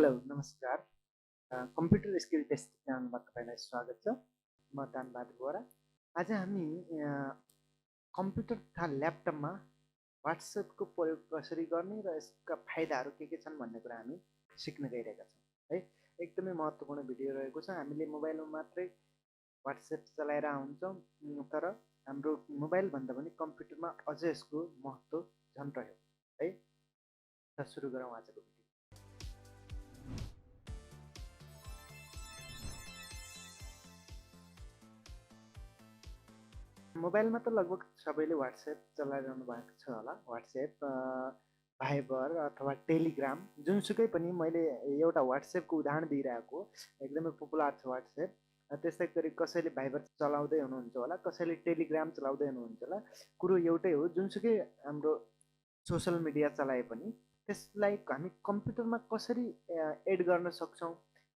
Hello नमस्कार computer skill test च्यानलमा तपाईलाई स्वागत छ। म दानबहादुर बोरा। आज हामी कम्प्युटर तथा ल्यापटपमा व्हाट्सएपको प्रयोग कसरी गर्ने र यसका फाइदाहरू के छन् भन्ने कुरा हामी सिक्न गइरहेका छौँ है। एकदमै महत्त्वपूर्ण भिडियो रहेको छ। हामीले मोबाइलमा मात्रै व्हाट्सएप चलाएर आउँछौँ, तर हाम्रो मोबाइल भन्दा पनि कम्प्युटरमा अझ यसको महत्त्व झन् रह्यो है। त सुरु गरौँ आजको भिडियो। मोबाइलमा त लगभग सबैले व्हाट्सएप चलाइरहनु भएको छ होला। व्हाट्सएप, भाइबर अथवा टेलिग्राम, जुनसुकै पनि मैले एउटा व्हाट्सएपको उदाहरण दिइरहेको, एकदमै पपुलर छ व्हाट्सएप। त्यसै गरी कसैले भाइबर चलाउँदै हुनुहुन्छ होला, कसैले टेलिग्राम चलाउँदै हुनुहुन्छ होला। कुरो एउटै हो, जुनसुकै हाम्रो सोसल मिडिया चलाए पनि त्यसलाई हामी कम्प्युटरमा कसरी एड गर्न सक्छौँ,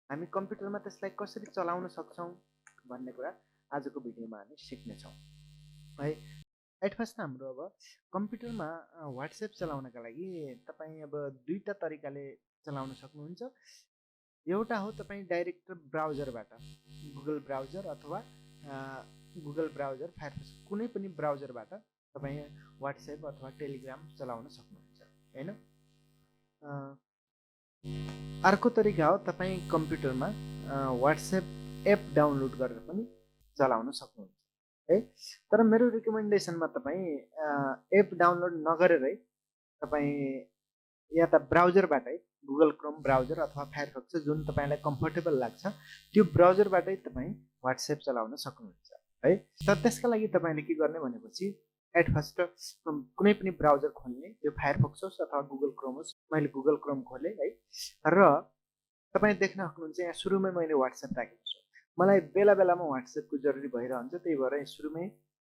हामी कम्प्युटरमा त्यसलाई कसरी चलाउन सक्छौँ भन्ने कुरा आजको भिडियोमा हामी सिक्नेछौँ है। एट फर्स्ट हाम्रो अब कम्प्युटरमा व्हाट्सएप चलाउनका लागि तपाईँ अब दुईवटा तरिकाले चलाउन सक्नुहुन्छ। एउटा हो तपाईँ डाइरेक्ट ब्राउजरबाट, गुगल ब्राउजर अथवा गुगल ब्राउजर, फायरफक्स, कुनै पनि ब्राउजरबाट तपाईँ व्हाट्सएप अथवा टेलिग्राम चलाउन सक्नुहुन्छ हैन। अर्को तरिका हो तपाईँ कम्प्युटरमा व्हाट्सएप एप डाउनलोड गरेर पनि चलाउन सक्नुहुन्छ है। तर मेरो रिकमेन्डेसनमा तपाईँ एप डाउनलोड नगरेरै तपाईँ या त ब्राउजरबाटै, गुगल क्रोम ब्राउजर अथवा फायरफक्स जुन तपाईँलाई कम्फर्टेबल लाग्छ त्यो ब्राउजरबाटै तपाईँ व्हाट्सएप चलाउन सक्नुहुन्छ है। तर त्यसका लागि तपाईँले के गर्ने भनेपछि एट फर्स्ट कुनै पनि ब्राउजर खोल्ने, त्यो फायरफक्स होस् अथवा गुगल क्रोम होस्। मैले गुगल क्रोम खोलेँ है, र तपाईँ देख्न सक्नुहुन्छ यहाँ सुरुमै मैले व्हाट्सएप राखेको छु। मलाई बेला बेलामा व्हाट्सएपको जरुरी भइरहन्छ, त्यही भएर सुरुमै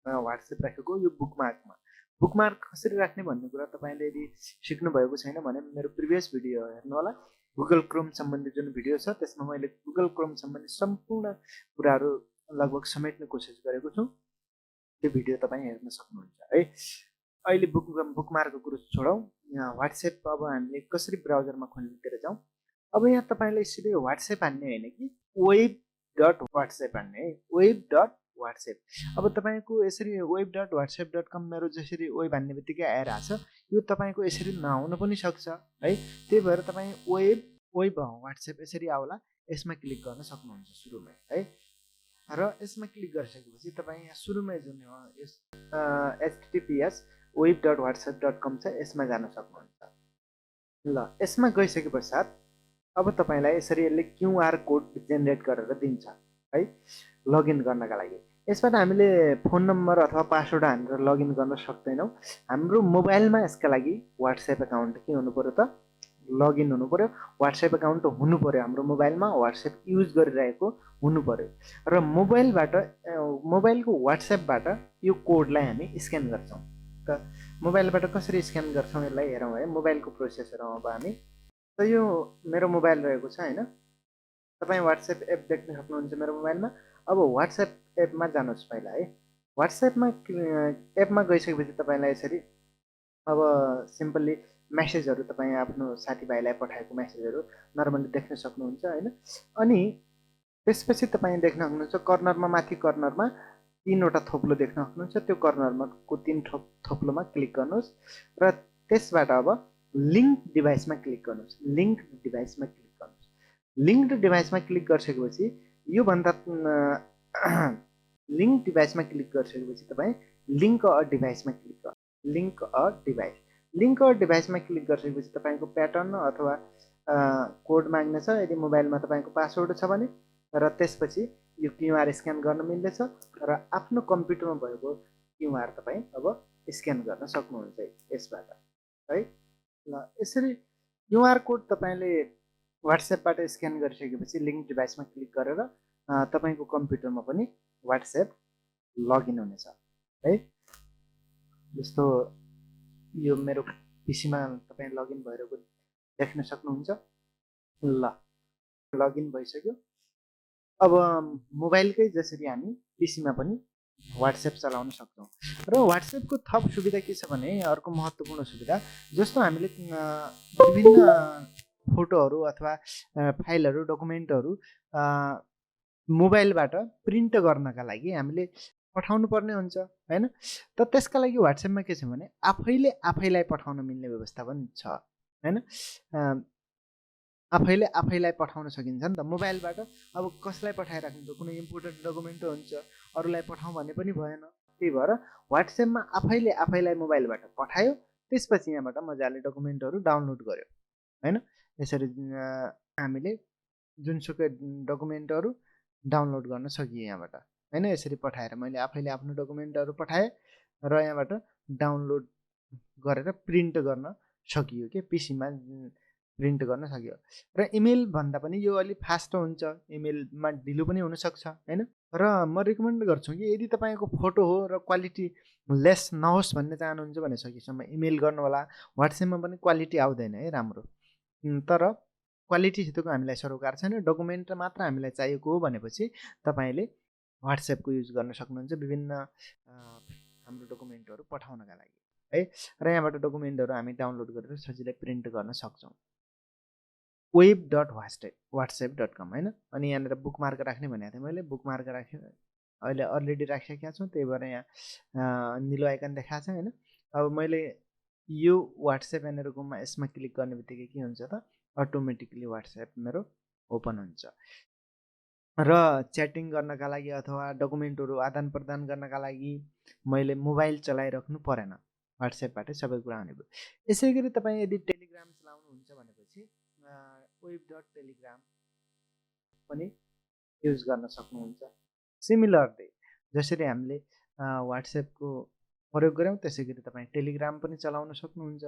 व्हाट्सएप राखेको। यो बुकमार्क कसरी राख्ने भन्ने कुरा तपाईँले यदि सिक्नुभएको छैन भने मेरो प्रिभियस भिडियो हेर्नु होला। गुगल क्रोम सम्बन्धी जुन भिडियो छ त्यसमा मैले गुगल क्रोम सम्बन्धी सम्पूर्ण कुराहरू लगभग समेट्ने कोसिस गरेको छु। त्यो भिडियो तपाईँ हेर्न सक्नुहुन्छ है। अहिले बुकमार्कको कुरो छोडौँ, यहाँ व्हाट्सएप अब हामीले कसरी ब्राउजरमा खोल्नेतिर जाउँ। अब यहाँ तपाईँले सिधै व्हाट्सएप हान्ने होइन कि वेब डट व्हाट्सएप हान्ने है, वेब डट व्हाट्सएप। अब तपाईँको यसरी वेब डट व्हाट्सएप डट कम मेरो जसरी वेब हान्ने बित्तिकै आइरहेछ, यो तपाईँको यसरी नहुन पनि सक्छ है। त्यही भएर तपाईँ वेब व्हाट्सएप यसरी आउला, यसमा क्लिक गर्न सक्नुहुन्छ सुरुमै है। र यसमा क्लिक गरिसकेपछि तपाईँ यहाँ सुरुमै जुन https web dot WhatsApp dot com छ यसमा जान सक्नुहुन्छ। ल, यसमा गइसके पश्चात अब तपाईँलाई यसरी यसले क्युआर कोड जेनेरेट गरेर दिन्छ है लगइन गर्नका लागि। यसबाट हामीले फोन नम्बर अथवा पासवर्ड हालेर लगइन गर्न सक्दैनौँ। हाम्रो मोबाइलमा यसका लागि व्हाट्सएप एकाउन्ट के हुनु पर्यो त, लगइन हुनु पर्यो। व्हाट्सएप एकाउन्ट हुनु पर्यो, हाम्रो मोबाइलमा व्हाट्सएप युज गरिरहेको हुनु पर्यो। र मोबाइलको व्हाट्सएपबाट यो कोडलाई हामी स्क्यान गर्छौँ। त मोबाइलबाट कसरी स्क्यान गर्छौँ यसलाई हेरौँ है। मोबाइलको प्रोसेस हेरौँ अब हामी। त यो मेरो मोबाइल रहेको छ हैन, तपाईँ व्हाट्सएप एप देख्न सक्नुहुन्छ मेरो मोबाइलमा। अब व्हाट्सएप एपमा जानुहोस् पहिला है। व्हाट्सएपमा एपमा गइसकेपछि तपाईँलाई यसरी अब सिम्पली मेसेजहरू तपाईँ आफ्नो साथीभाइलाई पठाएको मेसेजहरू नर्मली देख्न सक्नुहुन्छ हैन। अनि त्यसपछि तपाईँ देख्न सक्नुहुन्छ कर्नरमा, माथि कर्नरमा तीनवटा थोप्लो देख्न सक्नुहुन्छ। त्यो कर्नरमा को तीन थोप्लोमा क्लिक गर्नुहोस् र त्यसबाट अब लिङ्क डिभाइसमा क्लिक गर्नुहोस्। लिङ्क डिभाइसमा क्लिक गरिसकेपछि योभन्दा लिङ्क डिभाइसमा क्लिक गरिसकेपछि तपाईँ लिङ्क अ डिभाइसमा क्लिक गर्नु। लिङ्क अ डिभाइसमा क्लिक गरिसकेपछि तपाईँको प्याटर्न अथवा कोड माग्नेछ यदि मोबाइलमा तपाईँको पासवर्ड छ भने। र त्यसपछि यो क्युआर स्क्यान गर्न मिल्दैछ र आफ्नो कम्प्युटरमा भएको क्युआर तपाईँ अब स्क्यान गर्न सक्नुहुन्छ यसबाट है। ल, यसरी क्युआर कोड तपाईँले व्हाट्सएपबाट स्क्यान गरिसकेपछि लिङ्क डिभाइसमा क्लिक गरेर तपाईँको कम्प्युटरमा पनि व्हाट्सएप लगइन हुनेछ है। जस्तो यो मेरो पिसीमा तपाईँ लगइन भइरहेको देख्न सक्नुहुन्छ। ल, लगइन भइसक्यो। अब मोबाइलकै जसरी हामी पिसीमा पनि व्हाट्सएप चलाउन सक्छौँ। र व्हाट्सएपको थप सुविधा के छ भने अर्को महत्त्वपूर्ण सुविधा, जस्तो हामीले विभिन्न फोटोहरू अथवा फाइलहरू डकुमेन्टहरू मोबाइलबाट प्रिन्ट गर्नका लागि हामीले पठाउनु पर्ने हुन्छ हैन। त त्यसका लागि WhatsAppमा के छ भने आफैले आफैलाई पठाउन मिल्ने व्यवस्था पनि छ हैन। आफैले आफैलाई पठाउन सकिन्छ नि त मोबाइलबाट। अब कसलाई पठाइराख्नु त कुनै इम्पोर्टेन्ट डकुमेन्ट हुन्छ, अरूलाई पठाउँ भन्ने पनि भएन। त्यही भएर WhatsAppमा आफैले आफैलाई मोबाइलबाट पठायो, त्यसपछि यहाँबाट मजाले डकुमेन्टहरू डाउनलोड गर्यो हैन। यसरी हामीले जुनसुकै डकुमेन्टहरू डाउनलोड गर्न सकियो यहाँबाट हैन। यसरी पठाएर मैले आफैले आफ्नो डकुमेन्टहरू पठाएँ र यहाँबाट डाउनलोड गरेर प्रिन्ट गर्न सकियो के पीसीमा प्रिन्ट गर्न सकियो। र इमेल भन्दा पनि यो अलि फास्ट हुन्छ, इमेलमा ढिलो पनि हुनसक्छ हैन। र म रिकमेन्ड गर्छु कि यदि तपाईँको फोटो हो र क्वालिटी लेस नहोस् भन्ने चाहनुहुन्छ भने सकेसम्म इमेल गर्नु होला। WhatsAppमा पनि क्वालिटी आउँदैन है राम्रो, तर क्वालिटीसितको हामीलाई सरोकार छैन। डकुमेन्ट मात्र हामीलाई चाहिएको हो भनेपछि तपाईँले WhatsAppको युज गर्न सक्नुहुन्छ विभिन्न हाम्रो डकुमेन्टहरू पठाउनका लागि है। र यहाँबाट डकुमेन्टहरू हामी डाउनलोड गरेर सजिलै प्रिन्ट गर्न सक्छौँ। web.whatsapp.com हैन। अनि यहाँनिर बुकमार्क राख्ने भनेको थिएँ मैले, बुकमार्क राखेँ अहिले अलरेडी राखिसकेका छौँ, त्यही भएर यहाँ निलो आइकन देखाएको छ हैन। अब मैले यो WhatsApp यहाँनिरकोमा यसमा क्लिक गर्ने बित्तिकै के हुन्छ त अटोमेटिकली WhatsApp मेरो ओपन हुन्छ। र च्याटिङ गर्नका लागि अथवा डकुमेन्टहरू आदान प्रदान गर्नका लागि मैले मोबाइल चलाइराख्नु परेन, WhatsAppबाटै सबै कुरा हुने भयो। यसै गरी तपाईँ यदि टेलिग्राम चलाउनुहुन्छ भनेपछि web.telegram पनि युज गर्न सक्नुहुन्छ। सिमिलरली जसरी हामीले WhatsAppको प्रयोग गऱ्यौँ त्यसै गरी तपाईँ टेलिग्राम पनि चलाउन सक्नुहुन्छ।